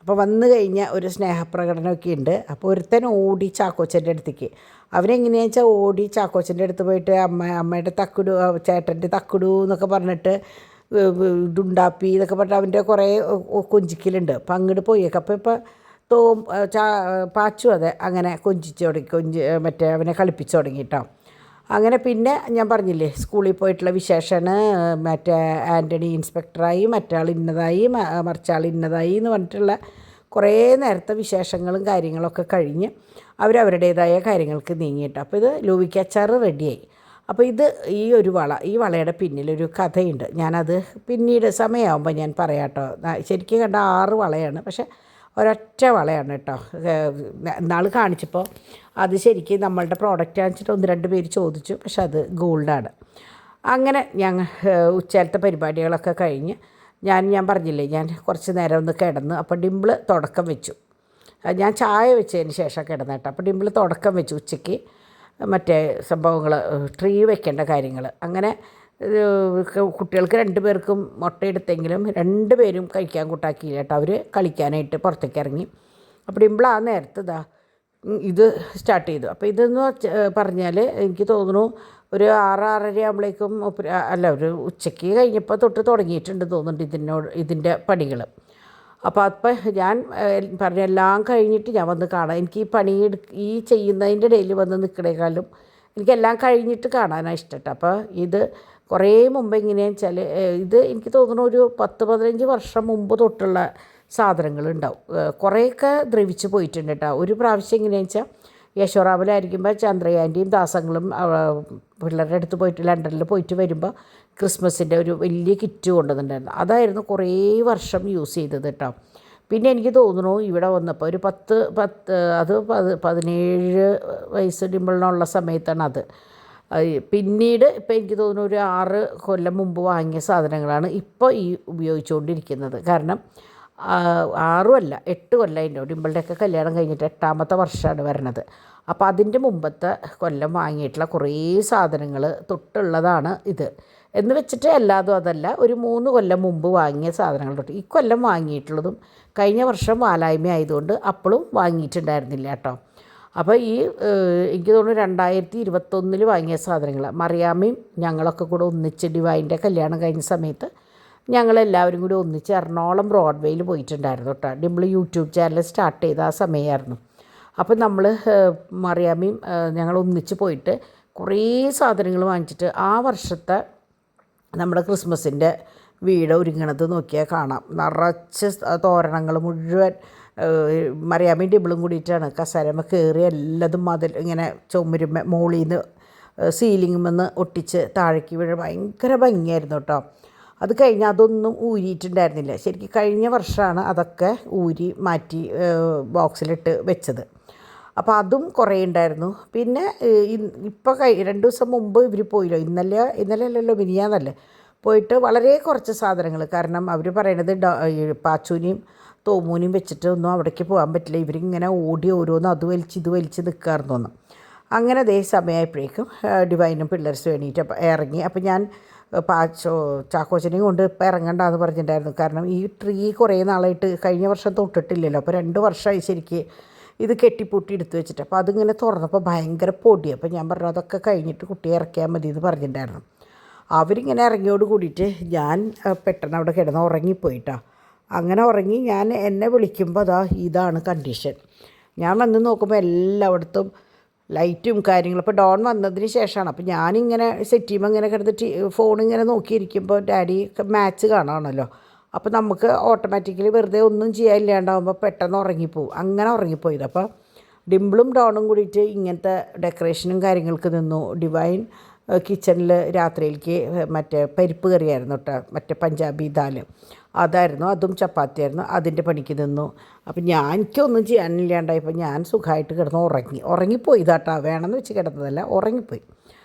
അപ്പോൾ വന്നു കഴിഞ്ഞാൽ ഒരു സ്നേഹപ്രകടനമൊക്കെ ഉണ്ട്. അപ്പോൾ ഒരുത്തൻ ഓടി ചാക്കോച്ചൻ്റെ അടുത്തേക്ക്, അവനെങ്ങനെയാണെന്ന് വെച്ചാൽ ഓടി ചാക്കോച്ചൻ്റെ അടുത്ത് പോയിട്ട് അമ്മയുടെ തക്കുടു, ചേട്ടൻ്റെ തക്കുടു എന്നൊക്കെ പറഞ്ഞിട്ട് ഡുണ്ടാപ്പി എന്നൊക്കെ പറഞ്ഞിട്ട് അവൻ്റെ കുറേ കൊഞ്ചിക്കലുണ്ട്. അപ്പം അങ്ങോട്ട് പോയേക്കാം. അപ്പോൾ ഇപ്പോൾ പാച്ചു അതെ അങ്ങനെ കൊഞ്ചിച്ച് തുടങ്ങി, മറ്റേ അവനെ കളിപ്പിച്ച് തുടങ്ങി കേട്ടോ. അങ്ങനെ പിന്നെ ഞാൻ പറഞ്ഞില്ലേ സ്കൂളിൽ പോയിട്ടുള്ള വിശേഷമാണ്, മറ്റേ ആൻ്റണി ഇൻസ്പെക്ടറായി, മറ്റാൾ ഇന്നതായി, മറിച്ചാൾ ഇന്നതായി എന്ന് പറഞ്ഞിട്ടുള്ള കുറേ നേരത്തെ വിശേഷങ്ങളും കാര്യങ്ങളൊക്കെ കഴിഞ്ഞ് അവരവരുടേതായ കാര്യങ്ങൾക്ക് നീങ്ങിയിട്ട്. അപ്പോൾ ഇത് ലൂവിക്ക് അച്ചാർ റെഡിയായി. അപ്പോൾ ഇത് ഈ വളയുടെ പിന്നിലൊരു കഥയുണ്ട്. ഞാനത് പിന്നീട് സമയമാകുമ്പോൾ ഞാൻ പറയാം കേട്ടോ. ശരിക്കും കണ്ട 6 വളയാണ്, പക്ഷേ ഒരൊറ്റ വളയാണ് കേട്ടോ. നാൾ കാണിച്ചപ്പോൾ അത് ശരിക്കും നമ്മളുടെ പ്രോഡക്റ്റ് കാണിച്ചിട്ട് 1-2 പേര് ചോദിച്ചു, പക്ഷെ അത് ഗോൾഡാണ്. അങ്ങനെ ഞങ്ങൾ ഉച്ചയിലത്തെ പരിപാടികളൊക്കെ കഴിഞ്ഞ് ഞാൻ പറഞ്ഞില്ലേ ഞാൻ കുറച്ച് നേരം ഒന്ന് കിടന്ന്. അപ്പോൾ ഡിംപിൾ തുടക്കം വെച്ചു. ഞാൻ ചായ വെച്ചതിന് ശേഷം കിടന്നു കേട്ടോ. അപ്പോൾ ഡിംപിൾ തുടക്കം വെച്ചു ഉച്ചയ്ക്ക് മറ്റേ സംഭവങ്ങൾ, ട്രീ വെക്കേണ്ട കാര്യങ്ങൾ. അങ്ങനെ കുട്ടികൾക്ക് 2 പേർക്കും മുട്ടയെടുത്തെങ്കിലും 2 പേരും കഴിക്കാൻ കൂട്ടാക്കിയില്ല കേട്ടോ. അവർ കളിക്കാനായിട്ട് പുറത്തേക്ക് ഇറങ്ങി. അപ്പോൾ ഡിംപിൾ ആ നേരത്ത് ഇത് സ്റ്റാർട്ട് ചെയ്തു. അപ്പോൾ ഇതെന്ന് പറഞ്ഞാൽ എനിക്ക് തോന്നുന്നു ഒരു 6-6:30 ആകുമ്പോഴേക്കും അല്ല, ഒരു ഉച്ചയ്ക്ക് കഴിഞ്ഞപ്പോൾ തൊട്ട് തുടങ്ങിയിട്ടുണ്ട് തോന്നുന്നുണ്ട് ഇതിൻ്റെ പണികൾ. അപ്പോൾ ഞാൻ പറഞ്ഞ എല്ലാം കഴിഞ്ഞിട്ട് ഞാൻ വന്ന് കാണാം. എനിക്ക് ഈ ചെയ്യുന്നതിൻ്റെ ഇടയിൽ വന്ന് നിൽക്കണേക്കാളും എനിക്കെല്ലാം കഴിഞ്ഞിട്ട് കാണാനാണ് ഇഷ്ടം. അപ്പോൾ ഇത് കുറേ മുമ്പ് എങ്ങനെയാണെന്ന് വെച്ചാൽ ഇത് എനിക്ക് തോന്നുന്നു ഒരു 10-15 വർഷം മുമ്പ് തൊട്ടുള്ള സാധനങ്ങളുണ്ടാവും. കുറേയൊക്കെ ദ്രവിച്ച് പോയിട്ടുണ്ട് കേട്ടോ. ഒരു പ്രാവശ്യം എങ്ങനെയാണെന്ന് വെച്ചാൽ യശോറാമിലായിരിക്കുമ്പോൾ ചന്ദ്രയാൻ്റെയും ദാസങ്ങളും പിള്ളേരുടെ അടുത്ത് പോയിട്ട് ലണ്ടനിൽ പോയിട്ട് വരുമ്പോൾ ക്രിസ്മസിൻ്റെ ഒരു വലിയ കിറ്റ് കൊണ്ടുവന്നിട്ടുണ്ടായിരുന്നു. അതായിരുന്നു കുറേ വർഷം യൂസ് ചെയ്തത് കേട്ടോ. പിന്നെ എനിക്ക് തോന്നുന്നു ഇവിടെ വന്നപ്പോൾ ഒരു 17 വയസ്സ് ഡിംപിളിനുള്ള സമയത്താണ് അത്. പിന്നീട് ഇപ്പോൾ എനിക്ക് തോന്നുന്നു ഒരു 6 കൊല്ലം മുമ്പ് വാങ്ങിയ സാധനങ്ങളാണ് ഇപ്പോൾ ഈ ഉപയോഗിച്ചുകൊണ്ടിരിക്കുന്നത്. കാരണം 6 അല്ല 8 കൊല്ലമായിരുന്നു ഡിംപിളുടെയൊക്കെ കല്യാണം കഴിഞ്ഞിട്ട് 8ാമത്തെ വർഷമാണ് വരണത്. അപ്പോൾ അതിൻ്റെ മുമ്പത്തെ കൊല്ലം വാങ്ങിയിട്ടുള്ള കുറേ സാധനങ്ങൾ തൊട്ടുള്ളതാണ് ഇത് എന്ന് വെച്ചിട്ട് എല്ലാതും അതല്ല, ഒരു 3 കൊല്ലം മുമ്പ് വാങ്ങിയ സാധനങ്ങൾ തൊട്ട് ഈ കൊല്ലം വാങ്ങിയിട്ടുള്ളതും കഴിഞ്ഞ വർഷം വാലായ്മ ആയതുകൊണ്ട് അപ്പോഴും വാങ്ങിയിട്ടുണ്ടായിരുന്നില്ല കേട്ടോ. അപ്പോൾ എനിക്ക് തോന്നുന്നു 2021 വാങ്ങിയ സാധനങ്ങൾ മറിയാമ്മയും ഞങ്ങളൊക്കെ കൂടെ ഒന്നിച്ച് ഡിവൈൻ്റെ കല്യാണം കഴിഞ്ഞ സമയത്ത് ഞങ്ങളെല്ലാവരും കൂടി ഒന്നിച്ച് എറണാകുളം ബ്രോഡ്വേയിൽ പോയിട്ടുണ്ടായിരുന്നു കേട്ടോ. ഡിംപിൾ യൂട്യൂബ് ചാനൽ സ്റ്റാർട്ട് ചെയ്ത ആ സമയമായിരുന്നു. അപ്പോൾ നമ്മൾ മറിയാമ്മയും ഞങ്ങൾ ഒന്നിച്ച് പോയിട്ട് കുറേ സാധനങ്ങൾ വാങ്ങിച്ചിട്ട് ആ വർഷത്തെ നമ്മുടെ ക്രിസ്മസിൻ്റെ വീട് ഒരുങ്ങണത് നോക്കിയാൽ കാണാം. നിറച്ച് തോരണങ്ങൾ മുഴുവൻ മറിയാമ്മയും ഡിംപിളും കൂടിയിട്ടാണ് കസേരമ്മ കയറി എല്ലാതും ഇങ്ങനെ ചുമരുമ്മ മോളിൽ നിന്ന് സീലിങ്ങുമെന്ന് ഒട്ടിച്ച് താഴേക്ക് വീഴ ഭയങ്കര ഭംഗിയായിരുന്നു കേട്ടോ. അത് കഴിഞ്ഞ് അതൊന്നും ഊരിയിട്ടുണ്ടായിരുന്നില്ല. ശരിക്കും കഴിഞ്ഞ വർഷമാണ് അതൊക്കെ ഊരി മാറ്റി ബോക്സിലിട്ട് വെച്ചത്. അപ്പോൾ അതും കുറേ ഉണ്ടായിരുന്നു. പിന്നെ ഇപ്പോൾ 2 ദിവസം മുമ്പ് ഇവർ പോയില്ലോ, ഇന്നലെ അല്ലല്ലോ മിനിയാന്നല്ലേ പോയിട്ട് വളരെ കുറച്ച് സാധനങ്ങൾ. കാരണം അവർ പറയണത് പാച്ചൂനെയും തോമൂനെയും വെച്ചിട്ട് ഒന്നും അവിടേക്ക് പോകാൻ പറ്റില്ല, ഇവരിങ്ങനെ ഓടി ഓരോന്നും അത് വലിച്ച് ഇത് വലിച്ച് നിൽക്കാറുണ്ട് തോന്നും. അങ്ങനെ അതേ സമയമായപ്പോഴേക്കും ഡിവൈനും പിള്ളേർസും എണീറ്റ് ഇറങ്ങി. അപ്പോൾ ഞാൻ ചാക്കോച്ചനെയും കൊണ്ട് ഇപ്പോൾ ഇറങ്ങണ്ടെന്ന് പറഞ്ഞിട്ടുണ്ടായിരുന്നു. കാരണം ഈ ട്രീ കുറേ നാളായിട്ട് കഴിഞ്ഞ വർഷം തൊട്ടിട്ടില്ലല്ലോ. അപ്പോൾ 2 വർഷമായി ശരിക്ക് ഇത് കെട്ടിപ്പൂട്ടി എടുത്ത് വെച്ചിട്ട്. അപ്പോൾ അതിങ്ങനെ തുറന്നപ്പോൾ ഭയങ്കര പൊടി. അപ്പോൾ ഞാൻ പറഞ്ഞു അതൊക്കെ കഴിഞ്ഞിട്ട് കുട്ടിയെ ഇറക്കിയാൽ മതി എന്ന് പറഞ്ഞിട്ടുണ്ടായിരുന്നു. അവരിങ്ങനെ ഇറങ്ങിയോട് കൂടിയിട്ട് ഞാൻ പെട്ടെന്ന് അവിടെ കിടന്ന് ഉറങ്ങിപ്പോയിട്ടോ. അങ്ങനെ ഉറങ്ങി എന്നെ വിളിക്കുമ്പോൾ ഇതാണ് കണ്ടീഷൻ. ഞാൻ വന്ന് നോക്കുമ്പോൾ എല്ലായിടത്തും ലൈറ്റും കാര്യങ്ങളും. ഇപ്പോൾ ഡോൺ വന്നതിന് ശേഷമാണ്. അപ്പോൾ ഞാനിങ്ങനെ സെറ്റ് ചെയ്യുമ്പോൾ ഇങ്ങനെ കിടന്നിട്ട് ഫോണിങ്ങനെ നോക്കിയിരിക്കുമ്പോൾ ഡാഡി മാച്ച് കാണുകയാണല്ലോ. അപ്പോൾ നമുക്ക് ഓട്ടോമാറ്റിക്കലി വെറുതെ ഒന്നും ചെയ്യാനില്ലാണ്ടാകുമ്പോൾ പെട്ടെന്ന് ഉറങ്ങിപ്പോവും. അങ്ങനെ ഉറങ്ങിപ്പോയത്. അപ്പോൾ ഡിംപിളും ഡോണും കൂടിയിട്ട് ഇങ്ങനത്തെ ഡെക്കറേഷനും കാര്യങ്ങൾക്ക് നിന്നു. ഡിവൈൻ കിച്ചണിൽ രാത്രിയിലേക്ക് മറ്റേ പരിപ്പ് കറിയായിരുന്നു കേട്ടോ, മറ്റേ പഞ്ചാബി ദാൽ അതായിരുന്നു, അതും ചപ്പാത്തിയായിരുന്നു. അതിൻ്റെ പണിക്ക് നിന്നു. അപ്പം എനിക്കൊന്നും ചെയ്യാനില്ലാണ്ടായപ്പോൾ ഞാൻ സുഖമായിട്ട് കിടന്ന് ഉറങ്ങിപ്പോയി ഇതാട്ടാ, വേണമെന്ന് വെച്ച് കിടന്നതല്ല, ഉറങ്ങിപ്പോയി.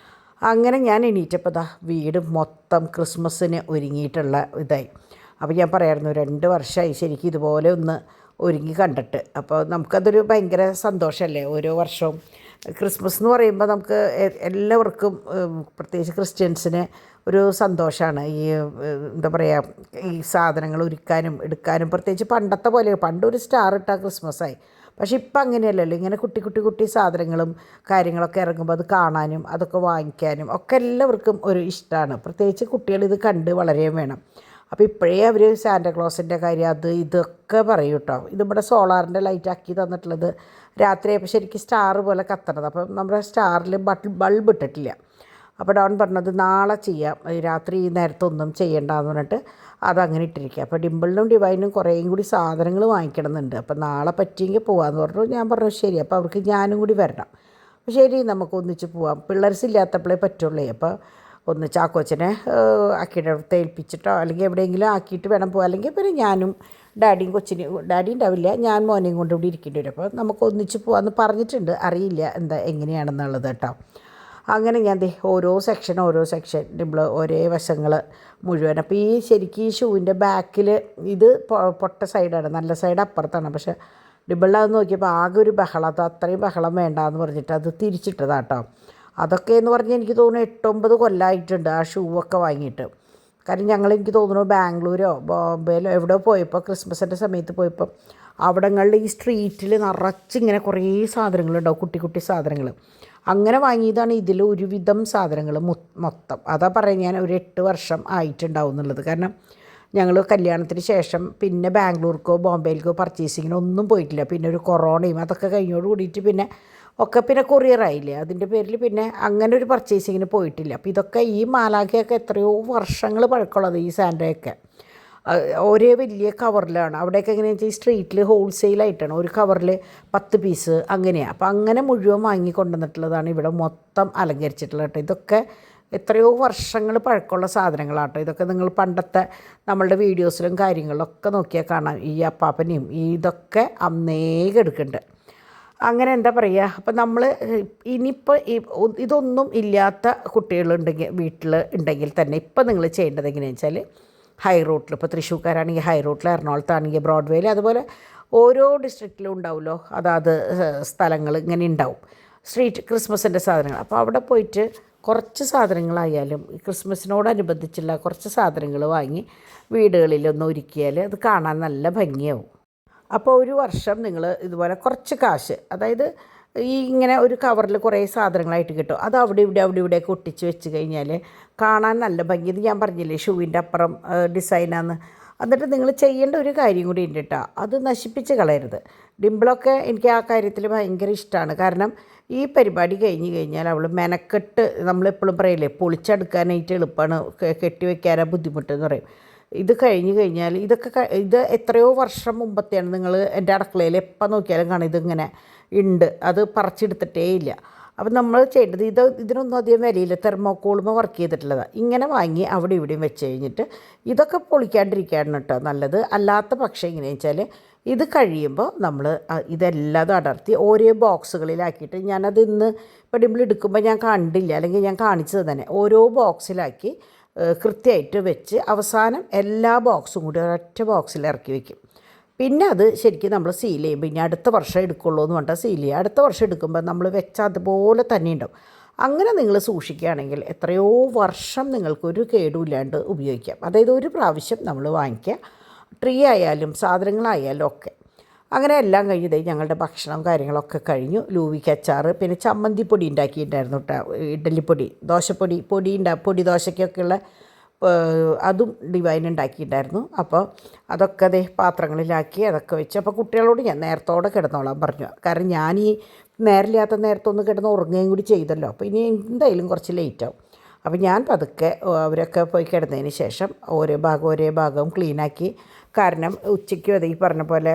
അങ്ങനെ ഞാൻ എണീറ്റപ്പോൾ വീട് മൊത്തം ക്രിസ്മസിന് ഒരുങ്ങിയിട്ടുള്ള ഇതായി. അപ്പോൾ ഞാൻ പറയായിരുന്നു 2 വർഷമായി ശരിക്കും ഇതുപോലെ ഒന്ന് ഒരുങ്ങി കണ്ടിട്ട്. അപ്പോൾ നമുക്കതൊരു ഭയങ്കര സന്തോഷമല്ലേ, ഓരോ വർഷവും ക്രിസ്മസ് എന്ന് പറയുമ്പോൾ നമുക്ക് എല്ലാവർക്കും, പ്രത്യേകിച്ച് ക്രിസ്ത്യൻസിന് ഒരു സന്തോഷമാണ്. എന്താ പറയുക, ഈ സാധനങ്ങൾ ഒരുക്കാനും എടുക്കാനും. പ്രത്യേകിച്ച് പണ്ടത്തെ പോലെ, പണ്ടൊരു സ്റ്റാർ ഇട്ടാൽ ക്രിസ്മസായി. പക്ഷേ ഇപ്പം അങ്ങനെയല്ലല്ലോ. ഇങ്ങനെ കുട്ടി സാധനങ്ങളും കാര്യങ്ങളൊക്കെ ഇറങ്ങുമ്പോൾ അത് കാണാനും അതൊക്കെ വാങ്ങിക്കാനും ഒക്കെ എല്ലാവർക്കും ഒരു ഇഷ്ടമാണ്. പ്രത്യേകിച്ച് കുട്ടികൾ ഇത് കണ്ട് വളരുകയും വേണം. അപ്പോൾ ഇപ്പോഴേ അവർ സാന്റാക്ലോസിൻ്റെ കാര്യം അത് ഇതൊക്കെ പറയും കേട്ടോ. ഇതിവിടെ സോളാറിൻ്റെ ലൈറ്റ് ആക്കി തന്നിട്ടുള്ളത് രാത്രിയായപ്പോൾ ശരിക്കും സ്റ്റാർ പോലെ കത്തണത്. അപ്പം നമ്മുടെ സ്റ്റാറിൽ ബൾബ് ഇട്ടിട്ടില്ല. അപ്പോൾ ഡോൺ പറഞ്ഞത് നാളെ ചെയ്യാം, രാത്രി ഈ നേരത്തൊന്നും ചെയ്യേണ്ടെന്ന് പറഞ്ഞിട്ട് അതങ്ങനെ ഇട്ടിരിക്കുക. അപ്പോൾ ഡിംപിളിനും ഡിവൈനും കുറേയും കൂടി സാധനങ്ങൾ വാങ്ങിക്കണമെന്നുണ്ട്. അപ്പോൾ നാളെ പറ്റിയെങ്കിൽ പോകാമെന്ന് പറഞ്ഞു. ഞാൻ പറഞ്ഞു ശരി, അപ്പോൾ അവർക്ക് ഞാനും കൂടി വരണം. അപ്പോൾ ശരി, നമുക്ക് ഒന്നിച്ച് പോവാം. പിള്ളേർസില്ലാത്തപ്പോഴേ പറ്റുള്ളൂ. അപ്പോൾ ഒന്ന് ചാക്കോച്ചനെ ആക്കിയിട്ട് അടുത്ത് ഏൽപ്പിച്ചിട്ടോ അല്ലെങ്കിൽ എവിടെയെങ്കിലും ആക്കിയിട്ട് വേണം പോകാം. അല്ലെങ്കിൽ പിന്നെ ഞാനും ഡാഡിയും ഡാഡി ഉണ്ടാവില്ല, ഞാൻ മോനെയും കൊണ്ട് ഇവിടെ ഇരിക്കേണ്ടി വരും. അപ്പോൾ നമുക്ക് ഒന്നിച്ച് പോകാമെന്ന് പറഞ്ഞിട്ടുണ്ട്. അറിയില്ല എങ്ങനെയാണെന്നുള്ളത് കേട്ടോ. അങ്ങനെ ഞാൻ ഓരോ സെക്ഷൻ ഡിംപിൾ ഒരേ വശങ്ങൾ മുഴുവൻ. അപ്പോൾ ശരിക്കും ഈ ഷൂവിൻ്റെ ബാക്കിൽ ഇത് പൊട്ട സൈഡാണ്, നല്ല സൈഡ് അപ്പുറത്താണ്. പക്ഷേ ഡിംപിളിൽ നോക്കിയപ്പോൾ ആകെ ഒരു ബഹളം, അത് അത്രയും ബഹളം വേണ്ടാന്ന് പറഞ്ഞിട്ട് അത് തിരിച്ചിട്ടതാട്ടോ. അതൊക്കെ എന്ന് പറഞ്ഞാൽ എനിക്ക് തോന്നുന്നു 8-9 കൊല്ലമായിട്ടുണ്ട് ആ ഷൂ ഒക്കെ വാങ്ങിയിട്ട്. കാരണം എനിക്ക് തോന്നുന്നു ബാംഗ്ലൂരോ ബോംബെയിലോ എവിടെയോ പോയപ്പോൾ, ക്രിസ്മസിൻ്റെ സമയത്ത് പോയപ്പോൾ അവിടങ്ങളിൽ ഈ സ്ട്രീറ്റിൽ നിറച്ചിങ്ങനെ കുറേ സാധനങ്ങളുണ്ടാവും, കുട്ടി സാധനങ്ങൾ. അങ്ങനെ വാങ്ങിയതാണ് ഇതിൽ ഒരുവിധം സാധനങ്ങൾ മൊത്തം. അതാ പറയാൻ ഞാൻ ഒരു 8 വർഷം ആയിട്ടുണ്ടാവും എന്നുള്ളത്. കാരണം ഞങ്ങൾ കല്യാണത്തിന് ശേഷം പിന്നെ ബാംഗ്ലൂർക്കോ ബോംബെയിലേക്കോ പർച്ചേസിങ്ങിനോ ഒന്നും പോയിട്ടില്ല. പിന്നെ ഒരു കൊറോണയും അതൊക്കെ കഴിഞ്ഞോട് കൂടിയിട്ട് പിന്നെ കൊറിയറായില്ലേ, അതിൻ്റെ പേരിൽ പിന്നെ അങ്ങനെ ഒരു പർച്ചേസിങ്ങിന് പോയിട്ടില്ല. അപ്പോൾ ഇതൊക്കെ ഈ മാലാഖയൊക്കെ എത്രയോ വർഷങ്ങൾ പഴക്കമുള്ളത്, ഈ സാൻഡയൊക്കെ ഒരേ വലിയ കവറിലാണ്. അവിടെയൊക്കെ എങ്ങനെയാണെന്ന് വെച്ചാൽ ഈ സ്ട്രീറ്റിൽ ഹോൾസെയിലായിട്ടാണ്, ഒരു കവറിൽ 10 പീസ് അങ്ങനെയാണ്. അപ്പോൾ അങ്ങനെ മുഴുവൻ വാങ്ങി കൊണ്ടുവന്നിട്ടുള്ളതാണ് ഇവിടെ മൊത്തം അലങ്കരിച്ചിട്ടുള്ളത് കേട്ടോ. ഇതൊക്കെ എത്രയോ വർഷങ്ങൾ പഴക്കമുള്ള സാധനങ്ങളാട്ടോ. ഇതൊക്കെ നിങ്ങൾ പണ്ടത്തെ നമ്മളുടെ വീഡിയോസിലും കാര്യങ്ങളിലൊക്കെ നോക്കിയാൽ കാണാം. ഈ അപ്പാപ്പനെയും ഇതൊക്കെ അന്നേ എടുക്കുന്നുണ്ട്. അങ്ങനെ എന്താ പറയുക, അപ്പം നമ്മൾ ഇനിയിപ്പോൾ ഇതൊന്നും ഇല്ലാത്ത കുട്ടികളുണ്ടെങ്കിൽ വീട്ടിൽ ഉണ്ടെങ്കിൽ തന്നെ ഇപ്പം നിങ്ങൾ ചെയ്യേണ്ടത് എങ്ങനെയാണെന്ന് വെച്ചാൽ ഹൈ റോട്ടിൽ, ഇപ്പോൾ തൃശ്ശൂർക്കാരാണെങ്കിൽ ഹൈ റോട്ടിൽ, എറണാകുളത്താണെങ്കിൽ ബ്രോഡ്വേയിൽ, അതുപോലെ ഓരോ ഡിസ്ട്രിക്റ്റിലും ഉണ്ടാവുമല്ലോ അതാത് സ്ഥലങ്ങൾ ഇങ്ങനെ ഉണ്ടാവും സ്ട്രീറ്റ് ക്രിസ്മസിൻ്റെ സാധനങ്ങൾ. അപ്പോൾ അവിടെ പോയിട്ട് കുറച്ച് സാധനങ്ങളായാലും ക്രിസ്മസിനോടനുബന്ധിച്ചുള്ള കുറച്ച് സാധനങ്ങൾ വാങ്ങി വീടുകളിലൊന്ന് ഒരുക്കിയാൽ അത് കാണാൻ നല്ല ഭംഗിയാവും. അപ്പോൾ ഒരു വർഷം നിങ്ങൾ ഇതുപോലെ കുറച്ച് കാശ്, അതായത് ഇങ്ങനെ ഒരു കവറിൽ കുറേ സാധനങ്ങളായിട്ട് കിട്ടും, അത് അവിടെ ഇവിടെയൊക്കെ ഒട്ടിച്ച് വെച്ച് കഴിഞ്ഞാൽ കാണാൻ നല്ല ഭംഗി. ഇത് ഞാൻ പറഞ്ഞില്ലേ ഷൂവിൻ്റെ അപ്പുറം ഡിസൈനാന്ന്. എന്നിട്ട് നിങ്ങൾ ചെയ്യേണ്ട ഒരു കാര്യം കൂടി ഉണ്ട് കേട്ടോ, അത് നശിപ്പിച്ച് കളയരുത്. ഡിംപിളൊക്കെ എനിക്ക് ആ കാര്യത്തിൽ ഭയങ്കര ഇഷ്ടമാണ്. കാരണം ഈ പരിപാടി കഴിഞ്ഞ് കഴിഞ്ഞാൽ അവൾ മെനക്കെട്ട്, നമ്മളെപ്പോഴും പറയില്ലേ പൊളിച്ചെടുക്കാനായിട്ട് എളുപ്പമാണ്, കെട്ടിവെക്കാനാണ് ബുദ്ധിമുട്ടെന്ന് പറയും. ഇത് കഴിഞ്ഞ് കഴിഞ്ഞാൽ ഇത് എത്രയോ വർഷം മുമ്പത്തെയാണ്. നിങ്ങൾ എൻ്റെ അടുക്കളയിൽ എപ്പോൾ നോക്കിയാലും കാണാം ഇതിങ്ങനെ ഉണ്ട്, അത് പറിച്ചെടുത്തിട്ടേ ഇല്ല. അപ്പം നമ്മൾ ചെയ്യേണ്ടത് ഇതിനൊന്നും അധികം വിലയില്ല, തെർമോക്കോളുമ വർക്ക് ചെയ്തിട്ടുള്ളതാണ്. ഇങ്ങനെ വാങ്ങി അവിടെ ഇവിടെയും വെച്ച് കഴിഞ്ഞിട്ട് ഇതൊക്കെ പൊളിക്കാണ്ടിരിക്കുകയാണ് കേട്ടോ നല്ലത്. അല്ലാത്ത പക്ഷേ എങ്ങനെയാണെന്ന് വെച്ചാൽ ഇത് കഴിയുമ്പോൾ നമ്മൾ ഇതെല്ലാം അടർത്തി ഓരോ ബോക്സുകളിലാക്കിയിട്ട്, ഞാനത് ഇന്ന് ഇപ്പോൾ ഡിംപിൾ എടുക്കുമ്പോൾ ഞാൻ കണ്ടില്ല, അല്ലെങ്കിൽ ഞാൻ കാണിച്ചത് തന്നെ, ഓരോ ബോക്സിലാക്കി കൃത്യമായിട്ട് വെച്ച് അവസാനം എല്ലാ ബോക്സും കൂടി ഒരൊറ്റ ബോക്സിൽ ഇറക്കി വയ്ക്കും. പിന്നെ അത് ശരിക്കും നമ്മൾ സീൽ ചെയ്യുമ്പോൾ ഇനി അടുത്ത വർഷം എടുക്കുള്ളൂ എന്ന് പറഞ്ഞാൽ സീൽ ചെയ്യുക. അടുത്ത വർഷം എടുക്കുമ്പോൾ നമ്മൾ വെച്ച അതുപോലെ തന്നെ ഉണ്ടാവും. അങ്ങനെ നിങ്ങൾ സൂക്ഷിക്കുകയാണെങ്കിൽ എത്രയോ വർഷം നിങ്ങൾക്കൊരു കേടുമില്ലാണ്ട് ഉപയോഗിക്കാം. അതായത് ഒരു പ്രാവശ്യം നമ്മൾ വാങ്ങിക്കുക, ട്രീ ആയാലും സാധനങ്ങളായാലും ഒക്കെ. അങ്ങനെ എല്ലാം കഴിഞ്ഞതേ ഞങ്ങളുടെ ഭക്ഷണം കാര്യങ്ങളൊക്കെ കഴിഞ്ഞു. ലൂവിക്ക് അച്ചാർ, പിന്നെ ചമ്മന്തിപ്പൊടി ഉണ്ടാക്കിയിട്ടുണ്ടായിരുന്നു കേട്ടോ, ഇഡ്ഡലിപ്പൊടി, ദോശപ്പൊടി, പൊടി ദോശയ്ക്കൊക്കെയുള്ള അതും ഡിവൈൻ ഉണ്ടാക്കിയിട്ടുണ്ടായിരുന്നു. അപ്പോൾ അതൊക്കെ പാത്രങ്ങളിലാക്കി അതൊക്കെ വെച്ച്, അപ്പോൾ കുട്ടികളോട് ഞാൻ നേരത്തോടെ കിടന്നോളാൻ പറഞ്ഞു. കാരണം ഞാൻ ഈ നേരമില്ലാത്ത നേരത്തൊന്ന് കിടന്ന് ഉറങ്ങുകയും കൂടി ചെയ്തല്ലോ, അപ്പോൾ ഇനി എന്തായാലും കുറച്ച് ലേറ്റാവും. അപ്പോൾ ഞാൻ പതുക്കെ അവരൊക്കെ പോയി കിടന്നതിന് ശേഷം ഓരോ ഭാഗവും ക്ലീനാക്കി. കാരണം ഉച്ചയ്ക്കും അത് ഈ പറഞ്ഞ പോലെ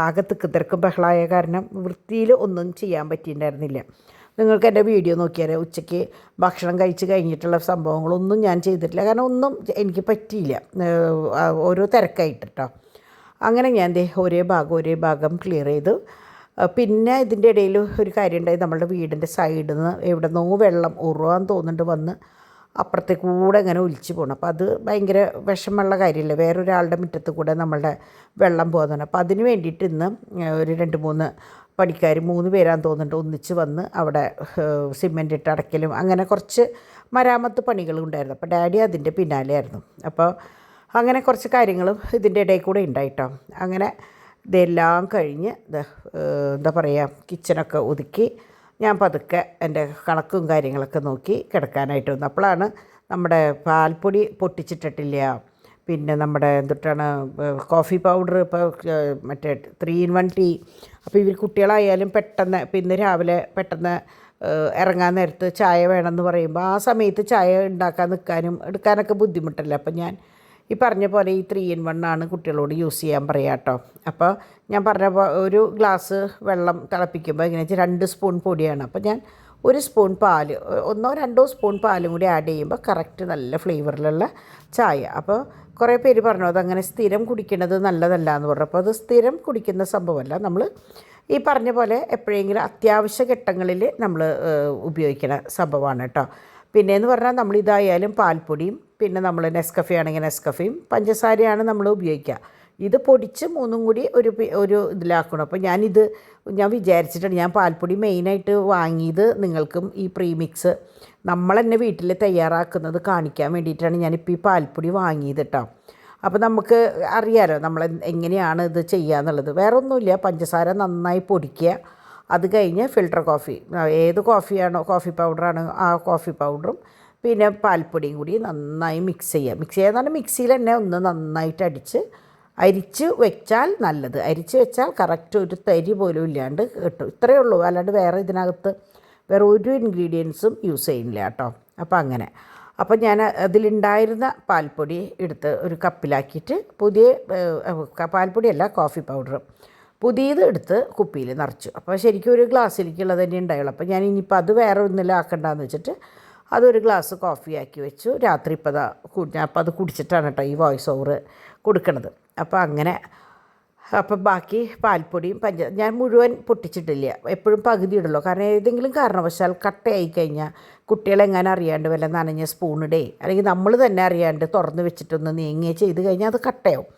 ആകെ തിക്കും ബഹളമായ കാരണം വൃത്തിയിൽ ഒന്നും ചെയ്യാൻ പറ്റിയിട്ടുണ്ടായിരുന്നില്ല. നിങ്ങൾക്ക് എൻ്റെ വീഡിയോ നോക്കിയാൽ ഉച്ചയ്ക്ക് ഭക്ഷണം കഴിച്ച് കഴിഞ്ഞിട്ടുള്ള സംഭവങ്ങളൊന്നും ഞാൻ ചെയ്തിട്ടില്ല. കാരണം ഒന്നും എനിക്ക് പറ്റിയില്ല, ഓരോ തിരക്കായിട്ട് കേട്ടോ. അങ്ങനെ ഞാൻ ഒരേ ഭാഗം ക്ലിയർ ചെയ്തു. പിന്നെ ഇതിൻ്റെ ഇടയിൽ ഒരു കാര്യം ഉണ്ടായി. നമ്മളുടെ വീടിൻ്റെ സൈഡിൽ നിന്ന് എവിടെ നിന്നോ വെള്ളം ഉറുവാൻ തോന്നുന്നുണ്ട് വന്ന് അപ്പുറത്തേക്ക് കൂടെ ഇങ്ങനെ ഒലിച്ച് പോകണം. അപ്പോൾ അത് ഭയങ്കര വിഷമമുള്ള കാര്യമല്ലേ, വേറൊരാളുടെ മുറ്റത്ത് കൂടെ നമ്മളുടെ വെള്ളം പോകുന്നതാണ്. അപ്പോൾ അതിന് വേണ്ടിയിട്ട് ഇന്ന് ഒരു 2-3 പണിക്കാർ 3 പേരാന്ന് തോന്നുന്നുണ്ട് ഒന്നിച്ച് വന്ന് അവിടെ സിമെൻ്റ് ഇട്ട് അടയ്ക്കലും അങ്ങനെ കുറച്ച് മരാമത്ത് പണികളുണ്ടായിരുന്നു. അപ്പോൾ ഡാഡി അതിൻ്റെ പിന്നാലെയായിരുന്നു. അപ്പോൾ അങ്ങനെ കുറച്ച് കാര്യങ്ങളും ഇതിൻ്റെ ഇടയിൽ കൂടെ ഉണ്ടായിട്ടോ. അങ്ങനെ ഇതെല്ലാം കഴിഞ്ഞ് എന്താ പറയുക, കിച്ചണൊക്കെ ഒതുക്കി ഞാൻ പതുക്കെ എൻ്റെ കണക്കും കാര്യങ്ങളൊക്കെ നോക്കി കിടക്കാനായിട്ട് വന്നു. അപ്പോഴാണ് നമ്മുടെ പാൽപ്പൊടി പൊട്ടിച്ചിട്ടിട്ടില്ല, പിന്നെ നമ്മുടെ എന്തിട്ടാണ് കോഫി പൗഡർ, ഇപ്പോൾ മറ്റേ 3-in-1 ടീ. അപ്പോൾ ഇവർ കുട്ടികളായാലും പെട്ടെന്ന് ഇപ്പം ഇന്ന് രാവിലെ പെട്ടെന്ന് ഇറങ്ങാൻ നേരത്ത് ചായ വേണമെന്ന് പറയുമ്പോൾ ആ സമയത്ത് ചായ ഉണ്ടാക്കാൻ നിൽക്കാനും എടുക്കാനൊക്കെ ബുദ്ധിമുട്ടല്ലേ. അപ്പം ഞാൻ ഈ പറഞ്ഞ പോലെ ഈ 3-in-1 ആണ് കുട്ടികളോട് യൂസ് ചെയ്യാൻ പറയാം കേട്ടോ. അപ്പോൾ ഞാൻ പറഞ്ഞ ഒരു ഗ്ലാസ് വെള്ളം തിളപ്പിക്കുമ്പോൾ എങ്ങനെ വെച്ചാൽ 2 സ്പൂൺ പൊടിയാണ്. അപ്പോൾ ഞാൻ 1 സ്പൂൺ പാൽ, 1-2 സ്പൂൺ പാലും കൂടി ആഡ് ചെയ്യുമ്പോൾ കറക്റ്റ് നല്ല ഫ്ലേവറിലുള്ള ചായ. അപ്പോൾ കുറേ പേര് പറഞ്ഞു അതങ്ങനെ സ്ഥിരം കുടിക്കുന്നത് നല്ലതല്ല എന്ന് പറഞ്ഞു. അപ്പോൾ അത് സ്ഥിരം കുടിക്കുന്ന സംഭവമല്ല, നമ്മൾ ഈ പറഞ്ഞ പോലെ എപ്പോഴെങ്കിലും അത്യാവശ്യ ഘട്ടങ്ങളിൽ നമ്മൾ ഉപയോഗിക്കുന്ന സംഭവമാണ് കേട്ടോ. പിന്നെയെന്ന് പറഞ്ഞാൽ നമ്മളിതായാലും പാൽപ്പൊടിയും പിന്നെ നമ്മൾ നെസ്കഫെ ആണെങ്കിൽ നെസ്കഫയും പഞ്ചസാരയാണ് നമ്മൾ ഉപയോഗിക്കുക. ഇത് പൊടിച്ച് 3ഉം കൂടി ഒരു ഇതിലാക്കണം. അപ്പോൾ ഞാൻ വിചാരിച്ചിട്ടുണ്ട്, ഞാൻ പാൽപ്പൊടി മെയിനായിട്ട് വാങ്ങിയത് നിങ്ങൾക്കും ഈ പ്രീമിക്സ് നമ്മൾ തന്നെ വീട്ടിൽ തയ്യാറാക്കുന്നത് കാണിക്കാൻ വേണ്ടിയിട്ടാണ് ഞാനിപ്പോൾ ഈ പാൽപ്പൊടി വാങ്ങിയത് കേട്ടോ. അപ്പോൾ നമുക്ക് അറിയാമല്ലോ നമ്മൾ എങ്ങനെയാണ് ഇത് ചെയ്യുക എന്നുള്ളത്. വേറെ ഒന്നുമില്ല, പഞ്ചസാര നന്നായി പൊടിക്കുക, അത് കഴിഞ്ഞ് ഫിൽട്ടർ കോഫി, ഏത് കോഫിയാണോ കോഫി പൗഡറാണ് ആ കോഫി പൗഡറും പിന്നെ പാൽപ്പൊടിയും കൂടി നന്നായി മിക്സ് ചെയ്യുക. മിക്സ് ചെയ്യാന്ന് പറഞ്ഞാൽ മിക്സിയിൽ തന്നെ ഒന്ന് നന്നായിട്ട് അരിച്ച് വെച്ചാൽ നല്ലത്. അരിച്ച് വെച്ചാൽ കറക്റ്റ് ഒരു തരി പോലും ഇല്ലാണ്ട് കിട്ടും. ഇത്രയേ ഉള്ളൂ, അല്ലാണ്ട് വേറെ ഇതിനകത്ത് വേറെ ഒരു ഇൻഗ്രീഡിയൻസും യൂസ് ചെയ്യുന്നില്ല കേട്ടോ. അപ്പോൾ അങ്ങനെ അപ്പോൾ ഞാൻ അതിലുണ്ടായിരുന്ന പാൽപ്പൊടി എടുത്ത് ഒരു കപ്പിലാക്കിയിട്ട് പുതിയ പാൽപ്പൊടിയല്ല കോഫി പൗഡർ പുതിയത് എടുത്ത് കുപ്പിയിൽ നിറച്ചു. അപ്പോൾ ശരിക്കും ഒരു ഗ്ലാസ്സിലേക്കുള്ളത് തന്നെ ഉണ്ടായുള്ളൂ. അപ്പോൾ ഞാൻ ഇനിയിപ്പോൾ അത് വേറെ ഒന്നിലും ആക്കണ്ടെന്ന് വെച്ചിട്ട് അതൊരു ഗ്ലാസ് കോഫി ആക്കി വെച്ചു. രാത്രി ഇപ്പോൾ അപ്പോൾ അത് കുടിച്ചിട്ടാണ് കേട്ടോ ഈ വോയിസ് ഓവർ കൊടുക്കണത്. അപ്പോൾ അങ്ങനെ അപ്പോൾ ബാക്കി പാൽപ്പൊടിയും ഞാൻ മുഴുവൻ പൊട്ടിച്ചിട്ടില്ല, എപ്പോഴും പകുതി ഇടുള്ളൂ. കാരണം ഏതെങ്കിലും കാരണവശാൽ കട്ടയായി കഴിഞ്ഞാൽ കുട്ടികളെങ്ങനെ അറിയാണ്ട് വല്ല നനഞ്ഞ സ്പൂണിടേ അല്ലെങ്കിൽ നമ്മൾ തന്നെ അറിയാണ്ട് തുറന്ന് വെച്ചിട്ടൊന്ന് നീങ്ങുകയോ ചെയ്ത് കഴിഞ്ഞാൽ അത് കട്ടയാവും.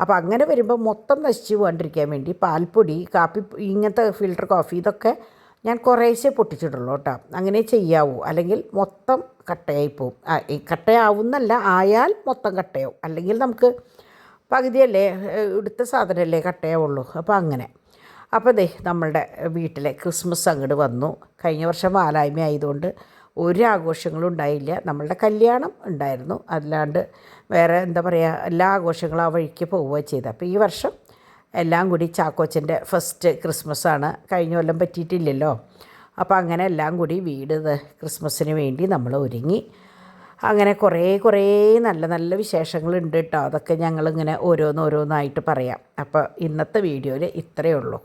അപ്പോൾ അങ്ങനെ വരുമ്പോൾ മൊത്തം നശിച്ച് പോകാണ്ടിരിക്കാൻ വേണ്ടി പാൽപ്പൊടി, കാപ്പി, ഇങ്ങനത്തെ ഫിൽട്ടർ കോഫി ഇതൊക്കെ ഞാൻ കുറേശ്ശേ പൊട്ടിച്ചിട്ടുള്ളൂ കേട്ടോ. അങ്ങനെ ചെയ്യാവൂ, അല്ലെങ്കിൽ മൊത്തം കട്ടയായി പോവും. കട്ടയാവുന്നല്ല, ആയാൽ മൊത്തം കട്ടയാവും. അല്ലെങ്കിൽ നമുക്ക് പകുതിയല്ലേ എടുത്ത സാധനമല്ലേ കട്ടയാവുള്ളൂ. അപ്പോൾ അങ്ങനെ അപ്പോൾ നമ്മളുടെ വീട്ടിലെ ക്രിസ്മസ് അങ്ങോട്ട് വന്നു. കഴിഞ്ഞ വർഷം വാലായ്മ ആയതുകൊണ്ട് ഒരു ആഘോഷങ്ങളും ഉണ്ടായില്ല. നമ്മളുടെ കല്യാണം ഉണ്ടായിരുന്നു, അല്ലാണ്ട് വേറെ എന്താ പറയുക എല്ലാ ആഘോഷങ്ങളും ആ വഴിക്ക് പോവുക ചെയ്തത്. അപ്പോൾ ഈ വർഷം എല്ലാം കൂടി ചാക്കോച്ചൻ്റെ ഫസ്റ്റ് ക്രിസ്മസാണ്, കഴിഞ്ഞ കൊല്ലം പറ്റിയിട്ടില്ലല്ലോ. അപ്പോൾ അങ്ങനെ എല്ലാം കൂടി വീട് ക്രിസ്മസിന് വേണ്ടി നമ്മൾ ഒരുങ്ങി. അങ്ങനെ കുറേ നല്ല നല്ല വിശേഷങ്ങളുണ്ട് കേട്ടോ. അതൊക്കെ ഞങ്ങളിങ്ങനെ ഓരോന്നായിട്ട് പറയാം. അപ്പോൾ ഇന്നത്തെ വീഡിയോയിൽ ഇത്രയേ ഉള്ളൂ.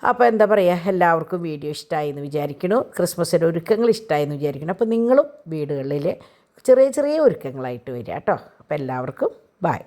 അപ്പോൾ എന്താ പറയുക, എല്ലാവർക്കും വീഡിയോ ഇഷ്ടമായി എന്ന് വിചാരിക്കുന്നു. ക്രിസ്മസിൻ്റെ ഒരുക്കങ്ങൾ ഇഷ്ടമായി എന്ന് വിചാരിക്കുന്നു. അപ്പോൾ നിങ്ങളും വീടുകളിൽ ചെറിയ ഒരുക്കങ്ങളായിട്ട് വരിക കേട്ടോ. അപ്പോൾ എല്ലാവർക്കും ബൈ.